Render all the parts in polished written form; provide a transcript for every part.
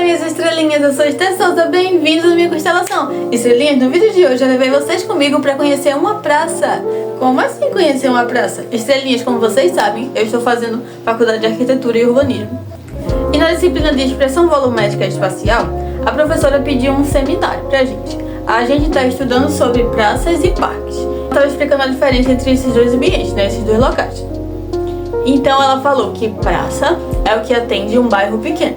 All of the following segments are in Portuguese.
minhas estrelinhas, eu sou Esther Souza, bem-vindos à minha constelação. Estrelinhas, no vídeo de hoje eu levei vocês comigo para conhecer uma praça. Como assim conhecer uma praça? Estrelinhas, como vocês sabem, eu estou fazendo faculdade de arquitetura e urbanismo. E na disciplina de expressão volumétrica espacial, a professora pediu um seminário pra gente. A gente está estudando sobre praças e parques. Ela estava explicando a diferença entre esses dois ambientes, né, esses dois locais. Então ela falou que praça é o que atende um bairro pequeno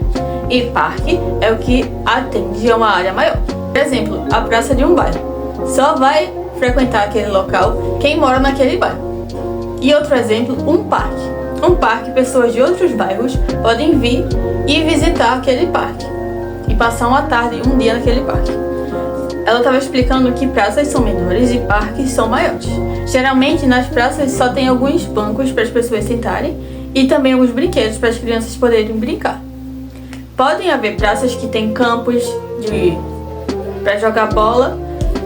e parque é o que atende a uma área maior. Por exemplo, a praça de um bairro só vai frequentar aquele local quem mora naquele bairro. E outro exemplo, um parque. Um parque, pessoas de outros bairros podem vir e visitar aquele parque e passar uma tarde, um dia naquele parque. Ela estava explicando que praças são menores e parques são maiores. Geralmente nas praças só tem alguns bancos para as pessoas sentarem e também alguns brinquedos para as crianças poderem brincar. Podem haver praças que têm campos para jogar bola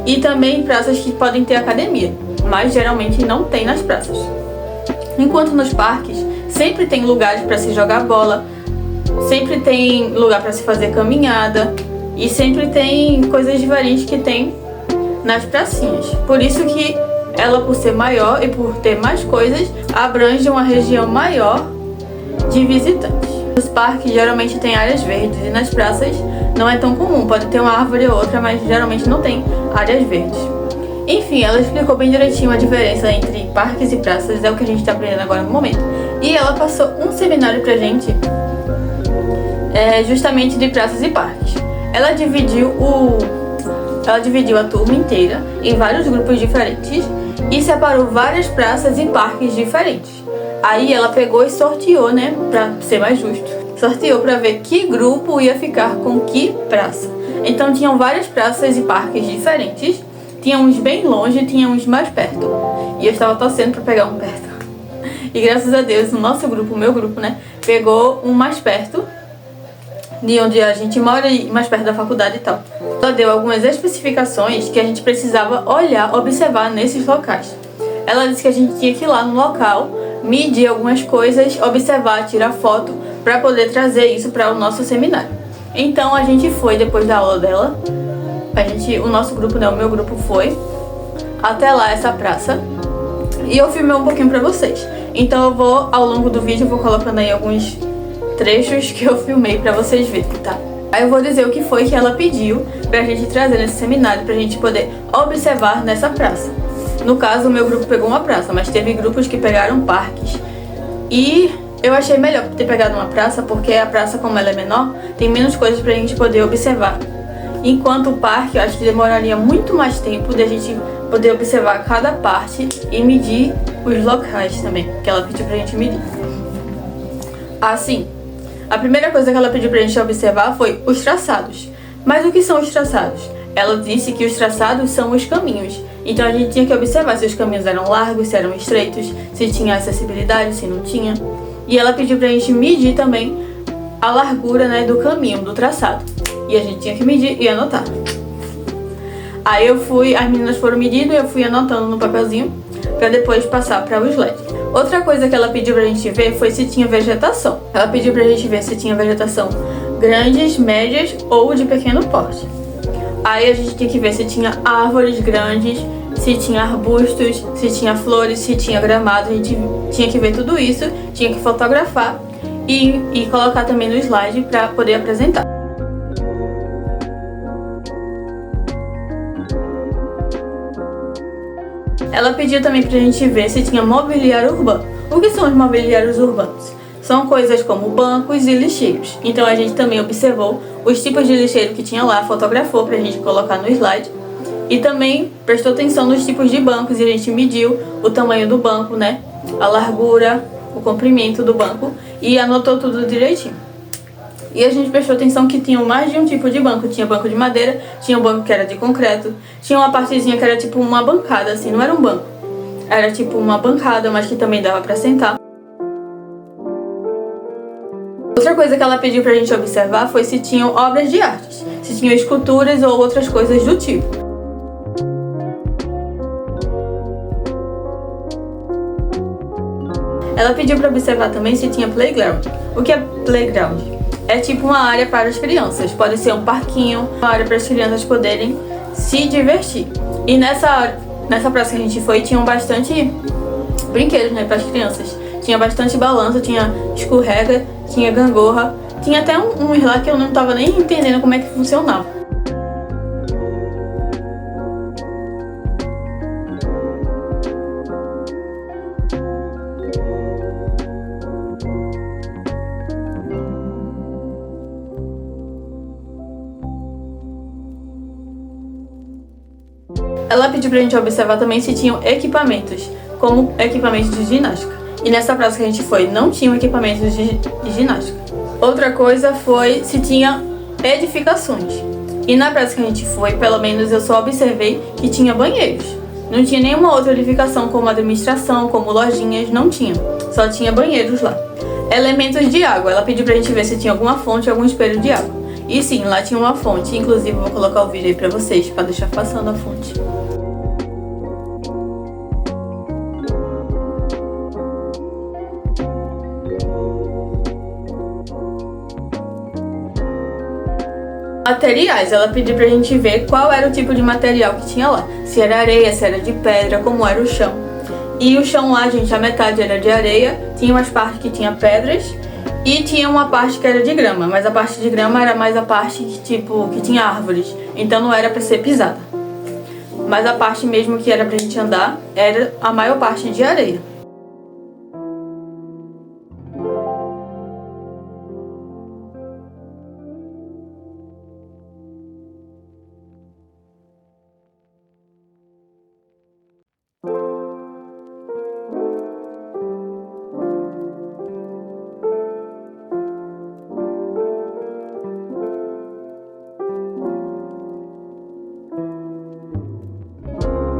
e também praças que podem ter academia, mas geralmente não tem nas praças. Enquanto nos parques sempre tem lugares para se jogar bola, sempre tem lugar para se fazer caminhada e sempre tem coisas diferentes que tem nas pracinhas. Por isso que ela, por ser maior e por ter mais coisas, abrange uma região maior de visitantes. Nos parques geralmente tem áreas verdes e nas praças não é tão comum, pode ter uma árvore ou outra, mas geralmente não tem áreas verdes. Enfim, ela explicou bem direitinho a diferença entre parques e praças, é o que a gente está aprendendo agora no momento. E ela passou um seminário pra gente, justamente de praças e parques. Ela dividiu a turma inteira em vários grupos diferentes e separou várias praças e parques diferentes. Aí ela pegou e sorteou, né, pra ser mais justo. Sorteou pra ver que grupo ia ficar com que praça. Então tinham várias praças e parques diferentes. Tinha uns bem longe e tinha uns mais perto. E eu estava torcendo pra pegar um perto. E graças a Deus, o nosso grupo, o meu grupo, né, pegou um mais perto de onde a gente mora e mais perto da faculdade e tal. Ela deu algumas especificações que a gente precisava olhar, observar nesses locais. Ela disse que a gente tinha que ir lá no local, medir algumas coisas, observar, tirar foto para poder trazer isso para o nosso seminário. Então a gente foi, depois da aula dela, o nosso grupo, né, o meu grupo foi até lá, essa praça, e eu filmei um pouquinho para vocês. Então eu vou, ao longo do vídeo, vou colocando aí alguns trechos que eu filmei pra vocês verem, tá? Aí eu vou dizer o que foi que ela pediu pra gente trazer nesse seminário, pra gente poder observar nessa praça. No caso, o meu grupo pegou uma praça, mas teve grupos que pegaram parques. E eu achei melhor ter pegado uma praça, porque a praça, como ela é menor, tem menos coisas pra gente poder observar. Enquanto o parque, eu acho que demoraria muito mais tempo de a gente poder observar cada parte e medir os locais também, que ela pediu pra gente medir. Assim, a primeira coisa que ela pediu pra gente observar foi os traçados. Mas o que são os traçados? Ela disse que os traçados são os caminhos. Então a gente tinha que observar se os caminhos eram largos, se eram estreitos, se tinha acessibilidade, se não tinha. E ela pediu pra gente medir também a largura, né, do caminho, do traçado. E a gente tinha que medir e anotar. Aí as meninas foram medindo e eu fui anotando no papelzinho pra depois passar para o slide. Outra coisa que ela pediu pra gente ver foi se tinha vegetação. Ela pediu pra gente ver se tinha vegetação grandes, médias ou de pequeno porte. Aí a gente tinha que ver se tinha árvores grandes, se tinha arbustos, se tinha flores, se tinha gramado. A gente tinha que ver tudo isso, tinha que fotografar e colocar também no slide pra poder apresentar. Ela pediu também pra gente ver se tinha mobiliário urbano. O que são os mobiliários urbanos? São coisas como bancos e lixeiros. Então a gente também observou os tipos de lixeiro que tinha lá, fotografou pra gente colocar no slide. E também prestou atenção nos tipos de bancos e a gente mediu o tamanho do banco, né? A largura, o comprimento do banco e anotou tudo direitinho. E a gente prestou atenção que tinha mais de um tipo de banco. Tinha banco de madeira, tinha um banco que era de concreto, tinha uma partezinha que era tipo uma bancada, assim, não era um banco. Era tipo uma bancada, mas que também dava pra sentar. Outra coisa que ela pediu pra gente observar foi se tinham obras de artes, se tinham esculturas ou outras coisas do tipo. Ela pediu pra observar também se tinha playground. O que é playground? é tipo uma área para as crianças. Pode ser um parquinho, uma área para as crianças poderem se divertir. E nessa praça que a gente foi, tinham bastante brinquedos, né, para as crianças. Tinha bastante balanço, tinha escorrega, tinha gangorra. Tinha até uns lá que eu não tava nem entendendo como é que funcionava. Ela pediu pra gente observar também se tinham equipamentos, como equipamentos de ginástica. E nessa praça que a gente foi, não tinham equipamentos de ginástica. Outra coisa foi se tinha edificações. E na praça que a gente foi, pelo menos eu só observei que tinha banheiros. Não tinha nenhuma outra edificação como administração, como lojinhas, não tinha. Só tinha banheiros lá. Elementos de água. Ela pediu pra gente ver se tinha alguma fonte, algum espelho de água. E sim, lá tinha uma fonte. Inclusive, eu vou colocar o vídeo aí pra vocês, pra deixar passando a fonte. Materiais, ela pediu pra gente ver qual era o tipo de material que tinha lá. Se era areia, se era de pedra, como era o chão. E o chão lá, gente, a metade era de areia, tinha umas partes que tinha pedras e tinha uma parte que era de grama. Mas a parte de grama era mais a parte que tinha árvores, então não era pra ser pisada. Mas a parte mesmo que era pra gente andar era a maior parte de areia.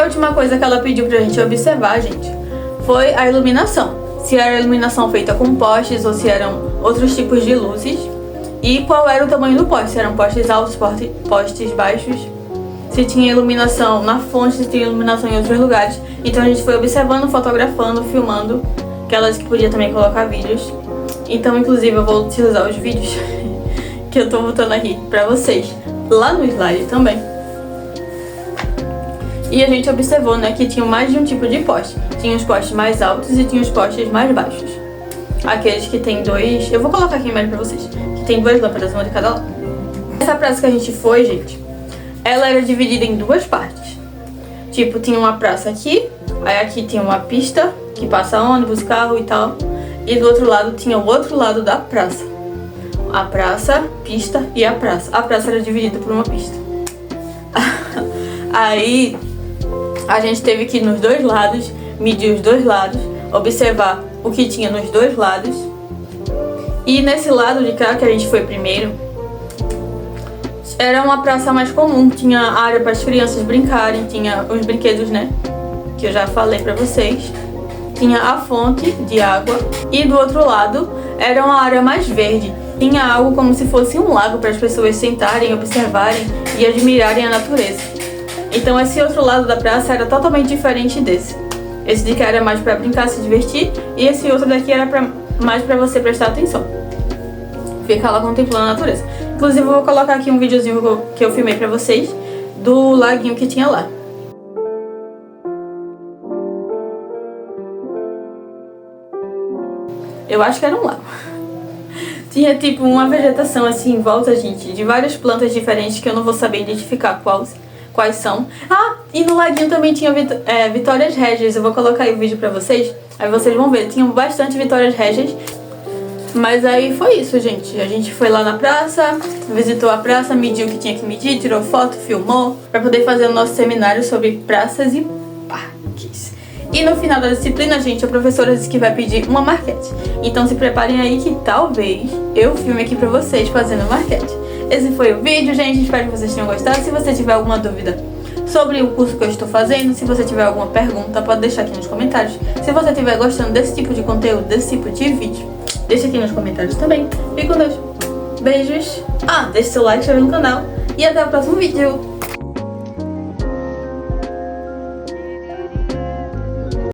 A última coisa que ela pediu pra gente observar, gente, foi a iluminação. Se era a iluminação feita com postes ou se eram outros tipos de luzes. E qual era o tamanho do poste, se eram postes altos, postes baixos. Se tinha iluminação na fonte, se tinha iluminação em outros lugares. Então a gente foi observando, fotografando, filmando. Aquelas que podia também colocar vídeos. Então, inclusive, eu vou utilizar os vídeos que eu tô botando aqui pra vocês lá no slide também. E a gente observou, né, que tinha mais de um tipo de poste. Tinha os postes mais altos e tinha os postes mais baixos. Aqueles que tem dois... Eu vou colocar aqui embaixo pra vocês. Que tem duas lâmpadas, uma de cada lado. Essa praça que a gente foi, gente, ela era dividida em duas partes. Tipo, tinha uma praça aqui. Aí aqui tinha uma pista que passa ônibus, carro e tal. E do outro lado tinha o outro lado da praça. A praça, pista e a praça. A praça era dividida por uma pista. Aí... a gente teve que ir nos dois lados, medir os dois lados, observar o que tinha nos dois lados. E nesse lado de cá, que a gente foi primeiro, era uma praça mais comum, tinha área para as crianças brincarem, tinha os brinquedos, né, que eu já falei pra vocês. Tinha a fonte de água e do outro lado era uma área mais verde. Tinha algo como se fosse um lago para as pessoas sentarem, observarem e admirarem a natureza. Então esse outro lado da praça era totalmente diferente desse. Esse daqui era mais pra brincar, se divertir. E esse outro daqui era mais pra você prestar atenção. Ficar lá contemplando a natureza. Inclusive eu vou colocar aqui um videozinho que eu filmei pra vocês do laguinho que tinha lá. Eu acho que era um lago. Tinha tipo uma vegetação assim em volta, gente, de várias plantas diferentes que eu não vou saber identificar quais são. Ah, e no laguinho também tinha Vitórias Régias. Eu vou colocar aí o vídeo pra vocês. Aí vocês vão ver. Tinham bastante Vitórias Régias. Mas aí foi isso, gente. A gente foi lá na praça, visitou a praça, mediu o que tinha que medir, tirou foto, filmou, pra poder fazer o nosso seminário sobre praças e parques. E no final da disciplina, gente, a professora disse que vai pedir uma maquete. Então se preparem aí que talvez eu filme aqui pra vocês fazendo a maquete. Esse foi o vídeo, gente. Espero que vocês tenham gostado. Se você tiver alguma dúvida sobre o curso que eu estou fazendo, se você tiver alguma pergunta, pode deixar aqui nos comentários. Se você estiver gostando desse tipo de conteúdo, desse tipo de vídeo, deixa aqui nos comentários também. Fique com Deus. Beijos. Ah, deixe seu like, se inscreva no canal. E até o próximo vídeo.